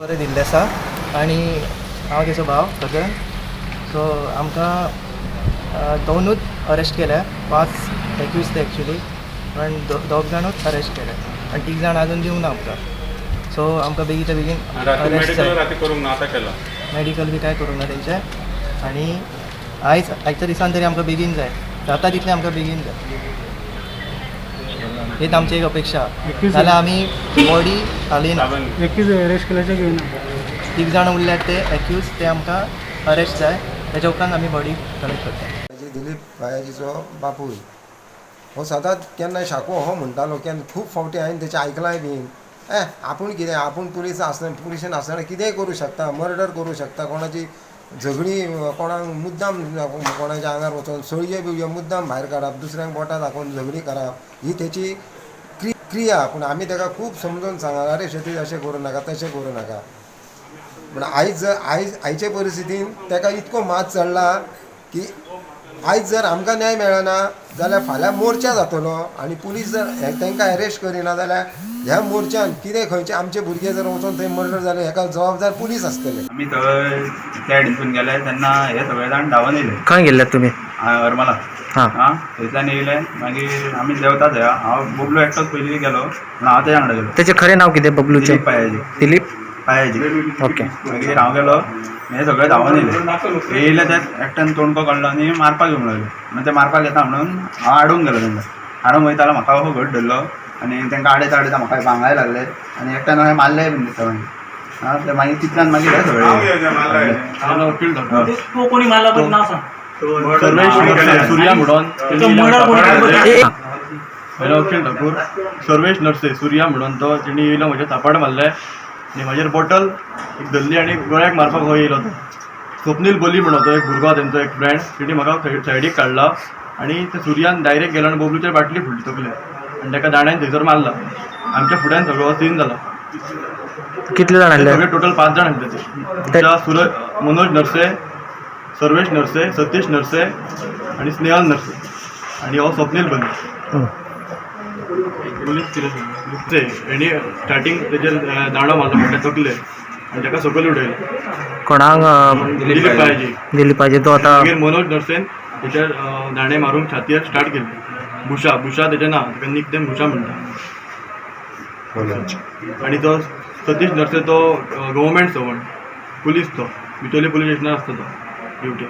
बरें दिल्लें आसा आनी हांव तेचो भाव सगळें सो आमकां दोनूच अरेस्ट केल्या 5 एक्यूज ते एक्चुली पण दोग जाणूच अरेस्ट केले आनी 3 जाण अजून दिवना आमकां सो आमकां बेगीच्या बेगीन अरेस्ट जाय मेडिकल बी काय करूंक ना तेंचे आनी आयच्या दिसान तरी आमकां बेगीन जाय जाता तितलें आमकां बेगीन जाय हीच आमची एक अपेक्षा नाल्यार आमी बॉडी हालिना एक्यूज अरेस्ट केल्याचे घेयना 3 जाण उरल्यात ते एक्यूज ते आमकां अरेस्ट जाय तेच्या उपरांत आमी बॉडी कलेक्ट करता दिलीप भायाजीचो बापूय हो सदांच केन्ना शाको हो म्हणटालो केन्ना खूब फावटी हांवें तेचें आयकलांय बीन आपूण कितें आपूण पुलिशेन आसतना कितेंय करूं शकता मर्डर करूं शकता कोणाची झगडी कोणाक मुद्दाम कोणाच्या आंगार वचून सळयो बिळयो मुद्दाम भायर काडप दुसऱ्यांक बोटां दाखोवन झगडी करप ही तेची क्रिया पूण आमी ताका खूब समजून सांगला अरे शेती अशें करूं नाका तशें करूं नाका पूण आयचे परिस्थितीन ताका इतको मात चडला की आयज जर आमकां न्याय मेळना जाल्यार फाल्यां मोर्चा जातलो आनी पुलीस जर तांकां अरेस्ट करिना जाल्यार ह्या मोर्चान कितें खंयचे आमचे भुरगे जर वचून थंय मर्डर जाले हेका जबाबदार पुलीस आसतले आमी थंय त्या हितून गेले तेन्ना हे सगळे जाण धांवन येयले खंय गेल्ल्यात तुमी हरमला हां थंयच्यान येयले मागीर आमी देंवता थंय हांव बबलू एकटोच पयलीं गेलो पूण हांव तेज्या वांगडा गेलो तेचें खरें नांव कितें बबलूचें दिलीप पायाजी दिलीप ओके मागीर हांव गेलो हे सगळे धांवन येयले येयले ते एकट्यान तोणको काडलो आनी मारपाक येवंक लागले मागीर ते मारपाक येता म्हणून हांव आडूंक गेलो तेंकां हाडूंक वयतालो म्हाका हो घट धरलो आनी तेंकां आडयता आडयता म्हाका भांगाय लागले आनी एकट्यान हांवें मारले बीन दिसता मागीर ते मागीर तितल्यान मागीर हे सगळे कोणी मारला पण नाव सांग सूर्या म्हणून वकील ठाकूर सर्वेश नर्से सूर्या म्हणून तो तेणी येयलो म्हजे थापाड मारले आनी म्हाजेर बॉटल एक धरली आनी गळ्याक मारपाक हो येयलो तो स्वप्नील बोली म्हणून तो एक भुरगो तेंचो एक फ्रेंड तेणी म्हाका सायडीक काडला आनी ते सूर्यान डायरेक्ट गेलो आनी बबलूचेर बाटली फुडली तकले आनी ताका दाण्यान थंयसर मारला आमच्या फुड्यान सगळो सीन जालो कितले जाण आसले सगळे टोटल 5 जाण आसले ते मनोज नर्से सर्वेश नर्से सतीश नर्से आनी स्नेहल नर्से आनी हो स्वप्नील बोली हेणी स्टार्टींग तेजे दांडो मारलो म्हटल्यार तकले आनी ताका सकयल उडयलो कोणाक दिलीप पायाजी दिलीपाचे तो आतां मागीर मनोज नर्सेन तेचे दांडे मारूंक छातयेर स्टार्ट केल्ले बुशा तेजें नांव ताका निकनेम बुशा म्हणटा आनी तो सतीश नर्से तो गव्हर्मेंट सर्वंट पुलीस तो बिचोली पुलीस स्टेशनार आसता तो ड्युटी